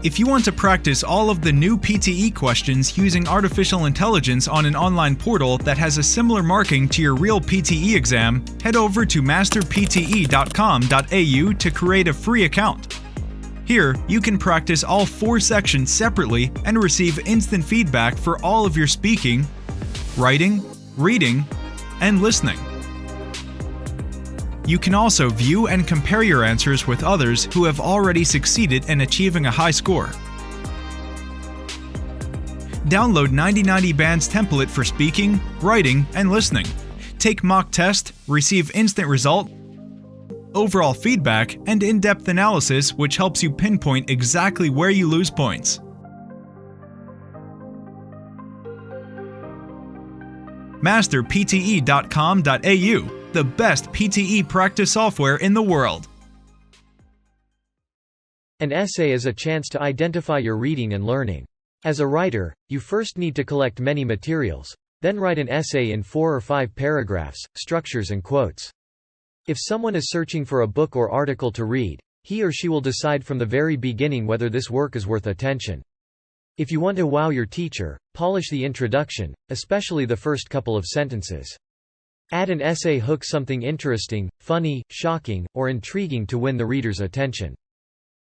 If you want to practice all of the new PTE questions using artificial intelligence on an online portal that has a similar marking to your real PTE exam, head over to masterpte.com.au to create a free account. Here, you can practice all 4 sections separately and receive instant feedback for all of your speaking, writing, reading, and listening. You can also view and compare your answers with others who have already succeeded in achieving a high score. Download 9090 Band's template for speaking, writing, and listening. Take mock test, receive instant result, overall feedback, and in-depth analysis which helps you pinpoint exactly where you lose points. masterpte.com.au, the best PTE practice software in the world. An essay is a chance to identify your reading and learning. As a writer, you first need to collect many materials, then write an essay in 4 or 5 paragraphs, structures and quotes. If someone is searching for a book or article to read, he or she will decide from the very beginning whether this work is worth attention. If you want to wow your teacher, polish the introduction, especially the first couple of sentences. Add an essay hook, something interesting, funny, shocking, or intriguing to win the reader's attention.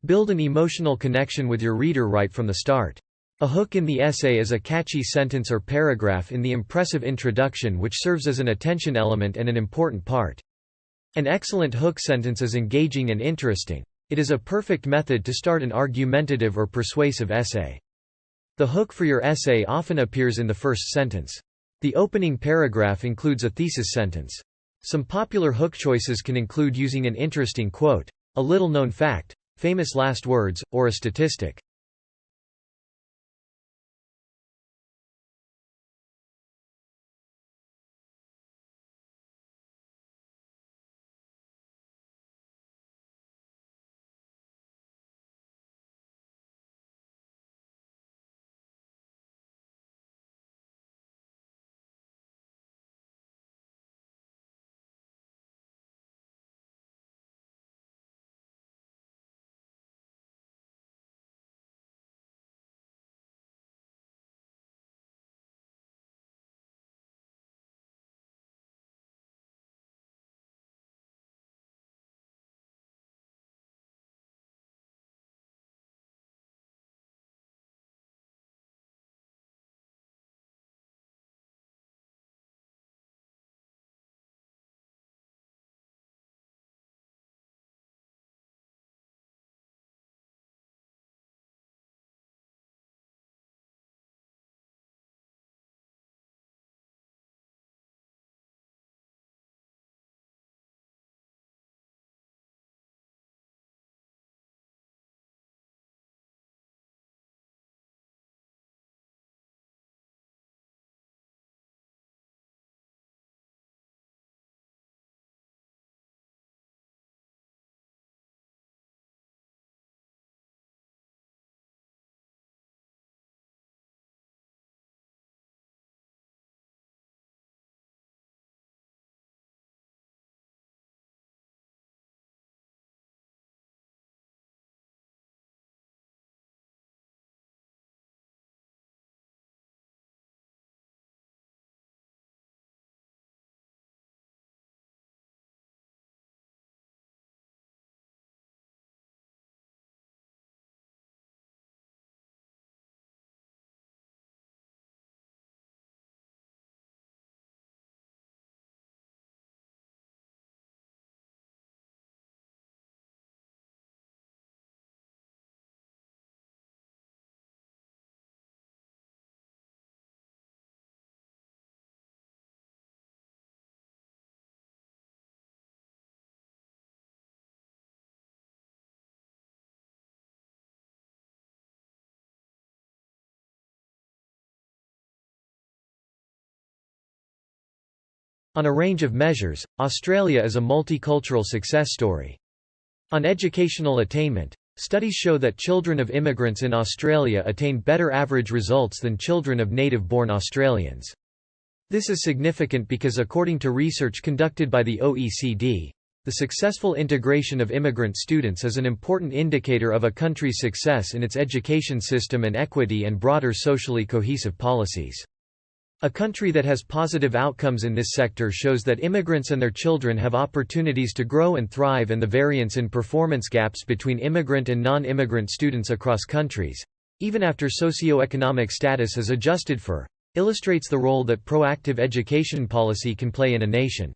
Build an emotional connection with your reader right from the start. A hook in the essay is a catchy sentence or paragraph in the impressive introduction which serves as an attention element and an important part. An excellent hook sentence is engaging and interesting. It is a perfect method to start an argumentative or persuasive essay. The hook for your essay often appears in the first sentence. The opening paragraph includes a thesis sentence. Some popular hook choices can include using an interesting quote, a little-known fact, famous last words, or a statistic. On a range of measures, Australia is a multicultural success story. On educational attainment, studies show that children of immigrants in Australia attain better average results than children of native-born Australians. This is significant because according to research conducted by the OECD, the successful integration of immigrant students is an important indicator of a country's success in its education system and equity and broader socially cohesive policies. A country that has positive outcomes in this sector shows that immigrants and their children have opportunities to grow and thrive, and the variance in performance gaps between immigrant and non-immigrant students across countries, even after socio-economic status is adjusted for, illustrates the role that proactive education policy can play in a nation.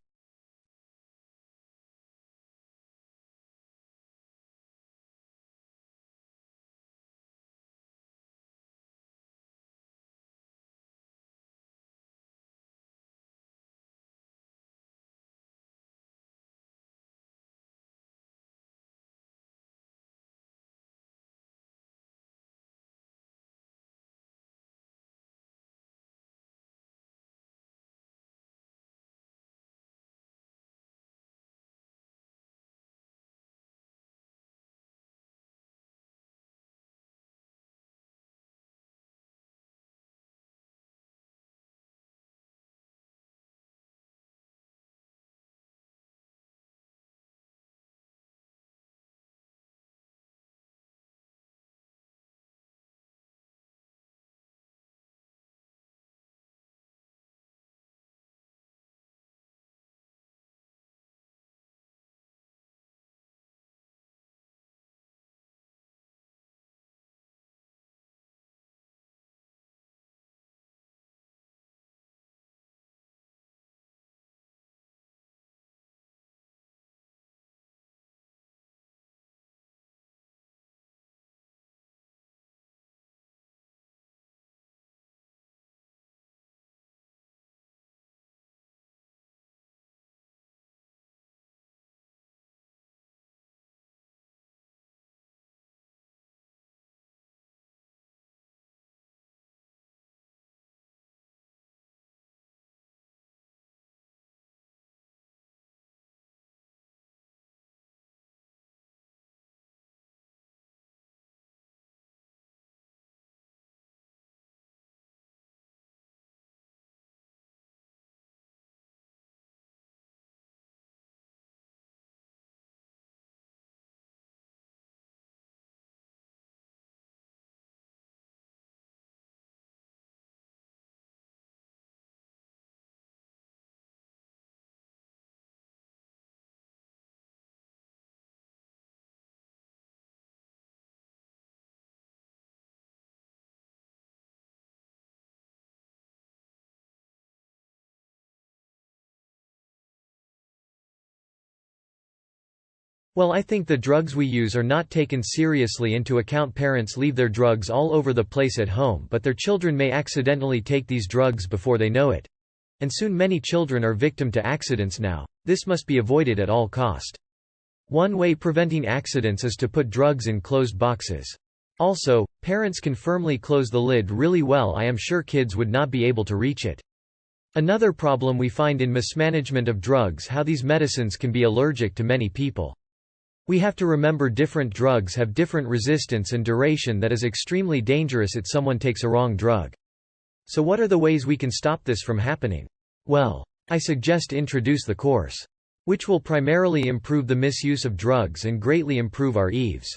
Well, I think the drugs we use are not taken seriously into account. Parents leave their drugs all over the place at home, but their children may accidentally take these drugs before they know it. And soon many children are victim to accidents now. This must be avoided at all cost. One way preventing accidents is to put drugs in closed boxes. Also, parents can firmly close the lid really well. I am sure kids would not be able to reach it. Another problem we find in mismanagement of drugs, how these medicines can be allergic to many people. We have to remember different drugs have different resistance and duration that is extremely dangerous if someone takes a wrong drug. So what are the ways we can stop this from happening? Well, I suggest introduce the course, which will primarily improve the misuse of drugs and greatly improve our EVs.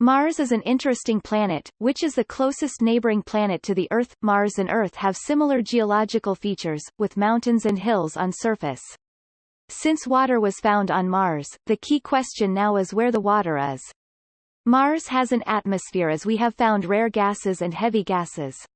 Mars is an interesting planet, which is the closest neighboring planet to the Earth. Mars and Earth have similar geological features, with mountains and hills on surface. Since water was found on Mars, the key question now is where the water is. Mars has an atmosphere as we have found rare gases and heavy gases.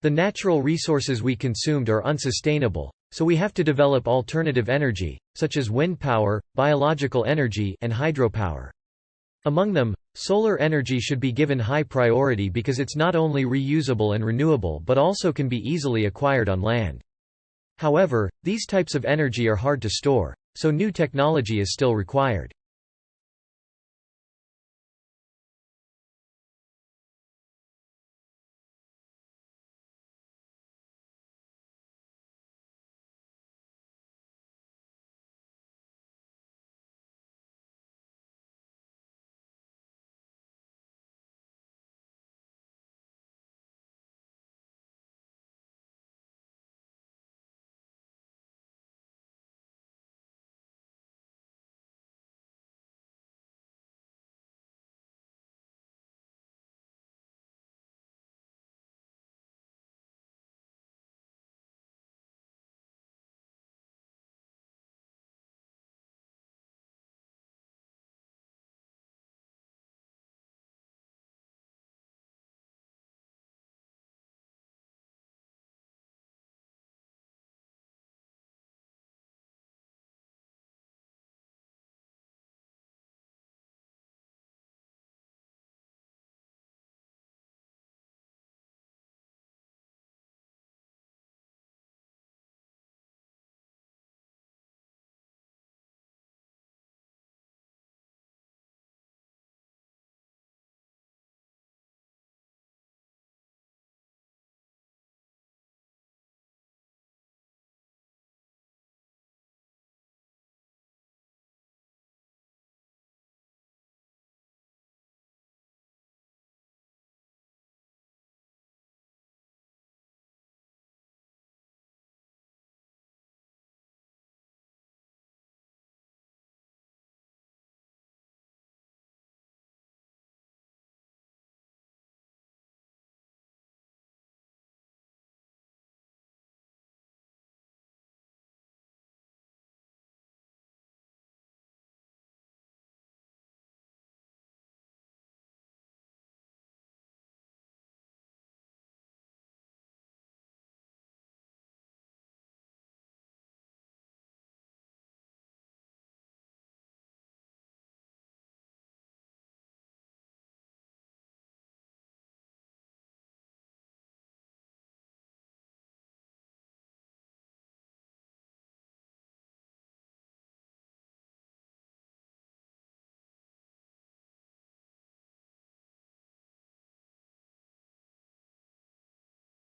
The natural resources we consumed are unsustainable, so we have to develop alternative energy, such as wind power, biological energy, and hydropower. Among them, solar energy should be given high priority because it's not only reusable and renewable but also can be easily acquired on land. However, these types of energy are hard to store, so new technology is still required.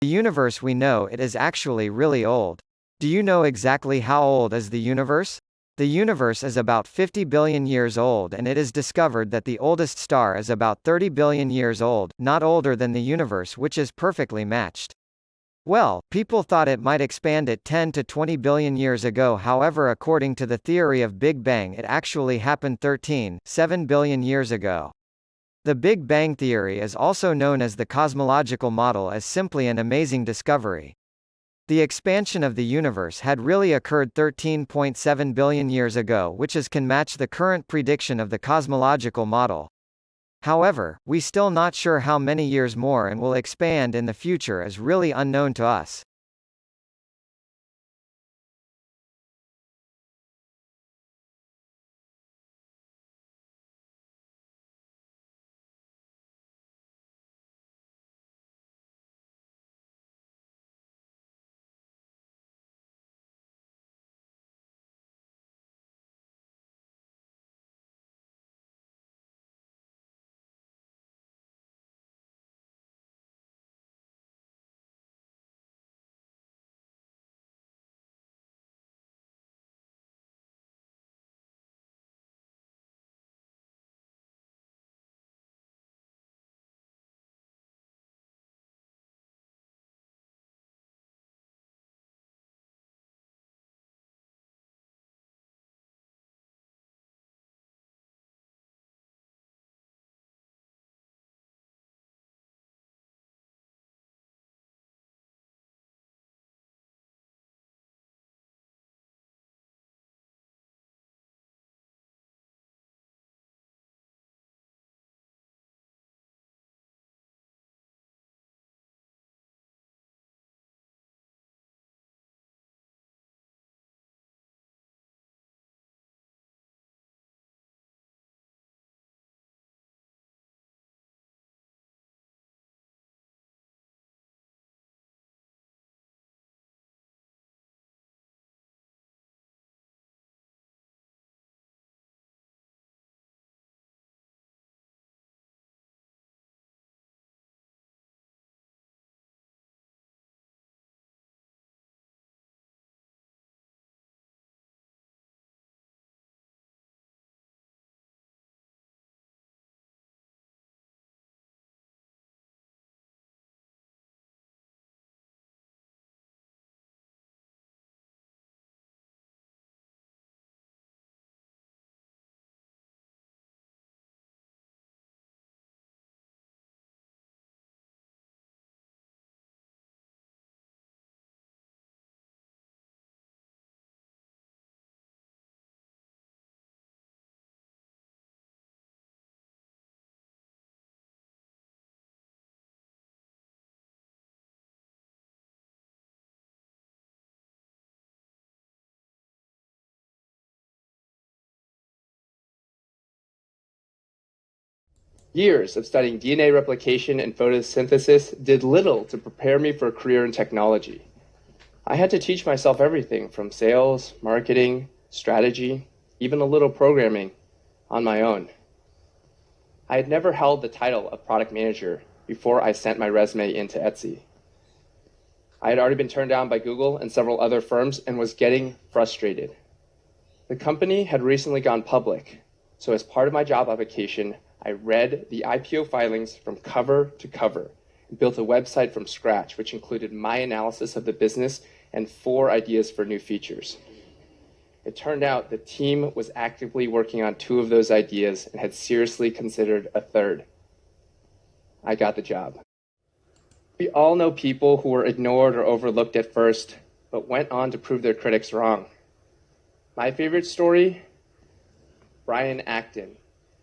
The universe we know it is actually really old. Do you know exactly how old is the universe? The universe is about 50 billion years old, and it is discovered that the oldest star is about 30 billion years old, not older than the universe, which is perfectly matched. Well, people thought it might expand at 10 to 20 billion years ago. However, according to the theory of Big Bang, it actually happened 13.7 billion years ago. The Big Bang theory is also known as the cosmological model, as simply an amazing discovery. The expansion of the universe had really occurred 13.7 billion years ago, which can match the current prediction of the cosmological model. However, we still not sure how many years more and will expand in the future is really unknown to us. Years of studying DNA replication and photosynthesis did little to prepare me for a career in technology. I had to teach myself everything from sales, marketing, strategy, even a little programming on my own. I had never held the title of product manager before I sent my resume into Etsy. I had already been turned down by Google and several other firms and was getting frustrated. The company had recently gone public, so as part of my job application, I read the IPO filings from cover to cover and built a website from scratch, which included my analysis of the business and 4 ideas for new features. It turned out the team was actively working on 2 of those ideas and had seriously considered a 3rd. I got the job. We all know people who were ignored or overlooked at first, but went on to prove their critics wrong. My favorite story? Brian Acton,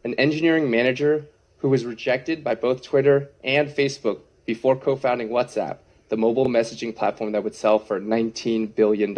an engineering manager who was rejected by both Twitter and Facebook before co-founding WhatsApp, the mobile messaging platform that would sell for $19 billion.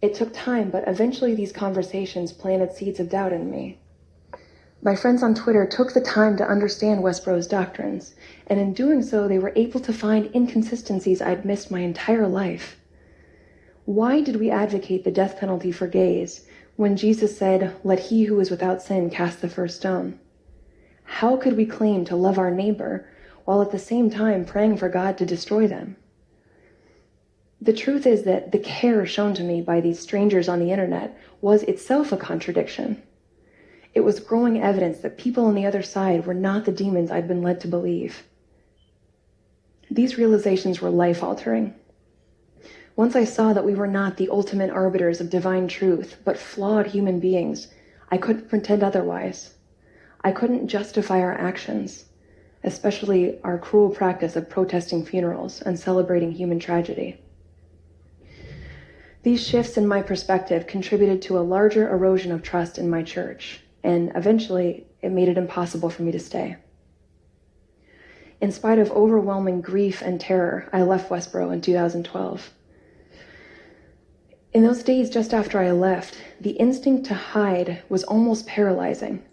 It took time, but eventually these conversations planted seeds of doubt in me. My friends on Twitter took the time to understand Westboro's doctrines, and in doing so, they were able to find inconsistencies I'd missed my entire life. Why did we advocate the death penalty for gays when Jesus said, "Let he who is without sin cast the first stone"? How could we claim to love our neighbor while at the same time praying for God to destroy them? The truth is that the care shown to me by these strangers on the internet was itself a contradiction. It was growing evidence that people on the other side were not the demons I'd been led to believe. These realizations were life-altering. Once I saw that we were not the ultimate arbiters of divine truth, but flawed human beings, I couldn't pretend otherwise. I couldn't justify our actions, especially our cruel practice of protesting funerals and celebrating human tragedy. These shifts in my perspective contributed to a larger erosion of trust in my church, and eventually it made it impossible for me to stay. In spite of overwhelming grief and terror, I left Westboro in 2012. In those days just after I left, the instinct to hide was almost paralyzing.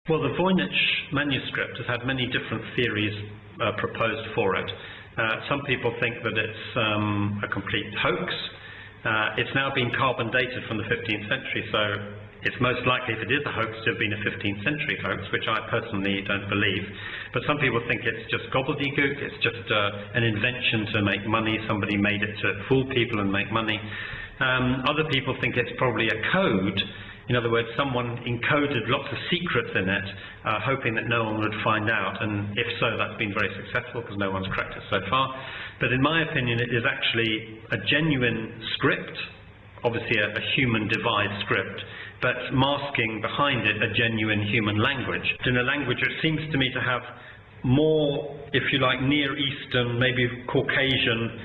Well, the Voynich manuscript has had many different theories proposed for it. Some people think that it's a complete hoax. It's now been carbon dated from the 15th century, so it's most likely, if it is a hoax, to have been a 15th century hoax, which I personally don't believe. But some people think it's just gobbledygook, it's just an invention to make money, somebody made it to fool people and make money. Other people think it's probably a code. In other words, someone encoded lots of secrets in it, hoping that no one would find out, and if so, that's been very successful because no one's cracked it so far. But in my opinion, it is actually a genuine script, obviously a human devised script, but masking behind it a genuine human language. In a language which seems to me to have more, if you like, Near Eastern, maybe Caucasian,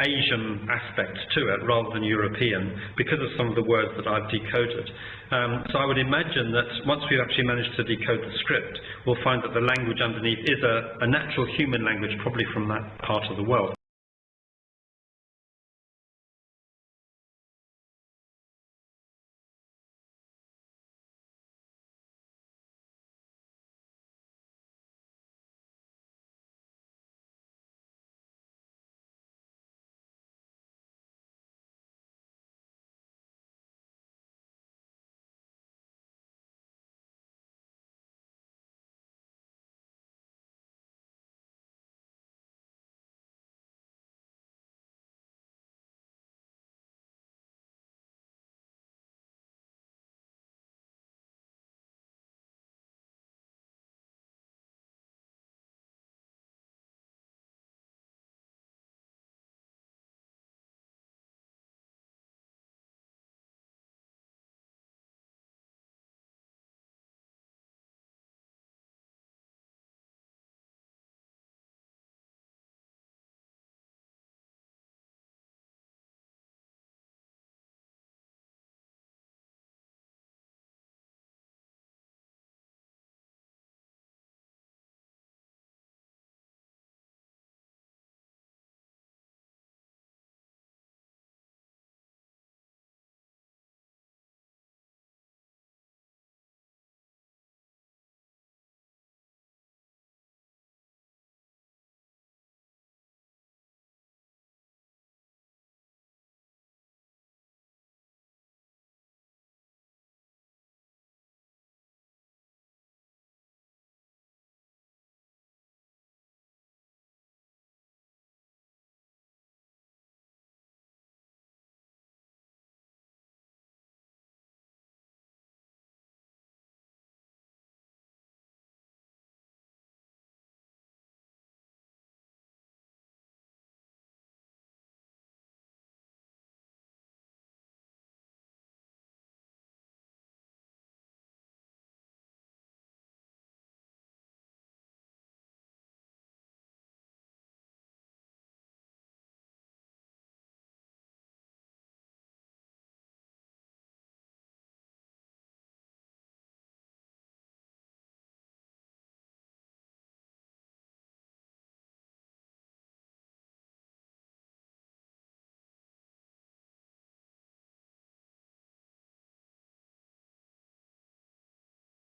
Asian aspect to it rather than European, because of some of the words that I've decoded. So I would imagine that once we've actually managed to decode the script, we'll find that the language underneath is a natural human language, probably from that part of the world.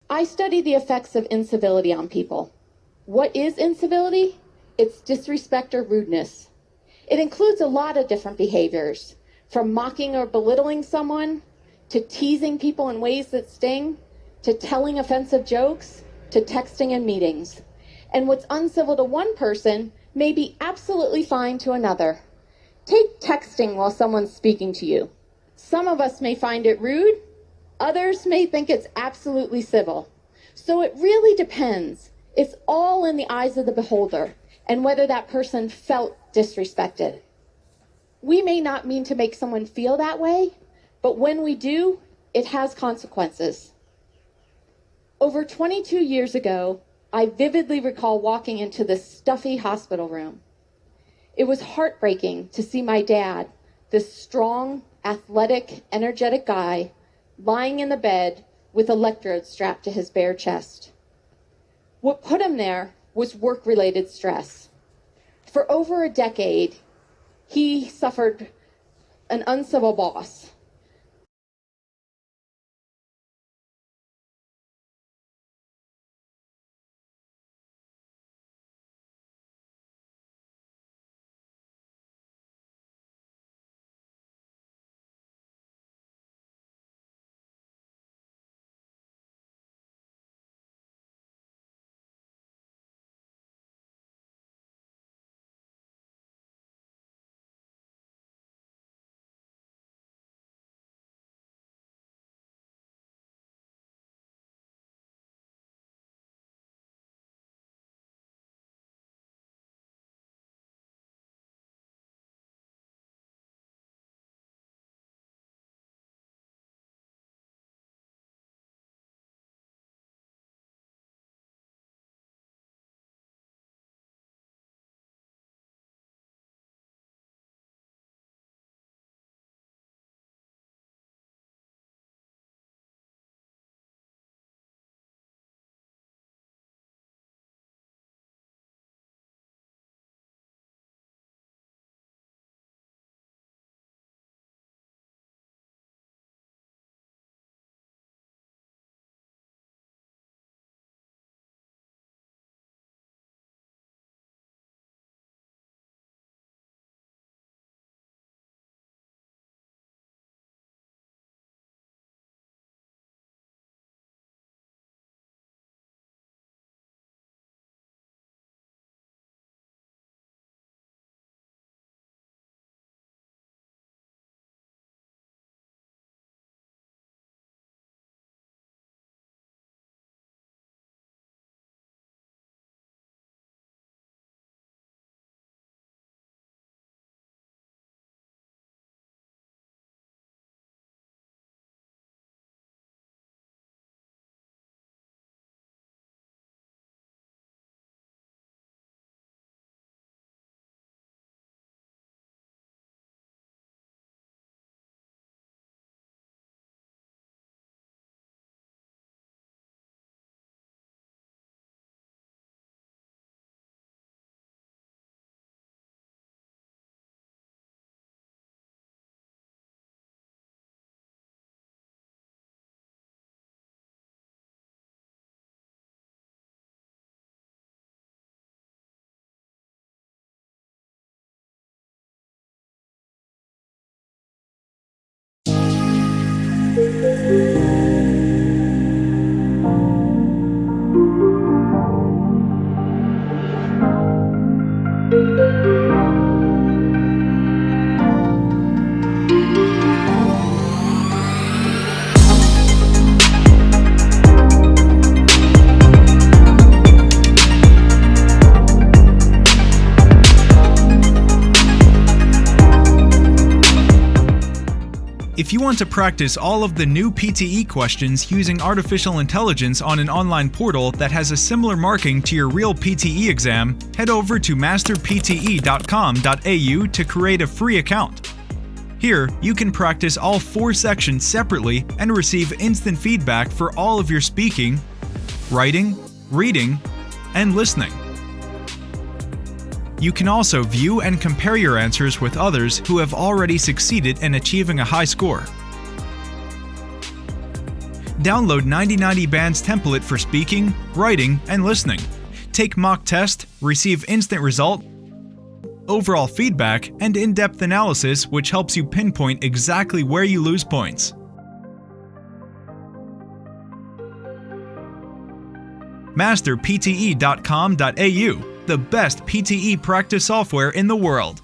I study the effects of incivility on people. What is incivility? It's disrespect or rudeness. It includes a lot of different behaviors, from mocking or belittling someone, to teasing people in ways that sting, to telling offensive jokes, to texting in meetings. And what's uncivil to one person may be absolutely fine to another. Take texting while someone's speaking to you. Some of us may find it rude, others may think it's absolutely civil. So it really depends. It's all in the eyes of the beholder and whether that person felt disrespected. We may not mean to make someone feel that way, but when we do, it has consequences. Over 22 years ago, I vividly recall walking into this stuffy hospital room. It was heartbreaking to see my dad, this strong, athletic, energetic guy, lying in the bed with electrodes strapped to his bare chest. What put him there was work-related stress. For over a decade, he suffered an uncivil boss, If you want to practice all of the new PTE questions using artificial intelligence on an online portal that has a similar marking to your real PTE exam, head over to masterpte.com.au to create a free account. Here, you can practice all 4 sections separately and receive instant feedback for all of your speaking, writing, reading, and listening. You can also view and compare your answers with others who have already succeeded in achieving a high score. Download 9090 Band's template for speaking, writing, and listening. Take mock test, receive instant result, overall feedback, and in-depth analysis which helps you pinpoint exactly where you lose points. Masterpte.com.au, the best PTE practice software in the world.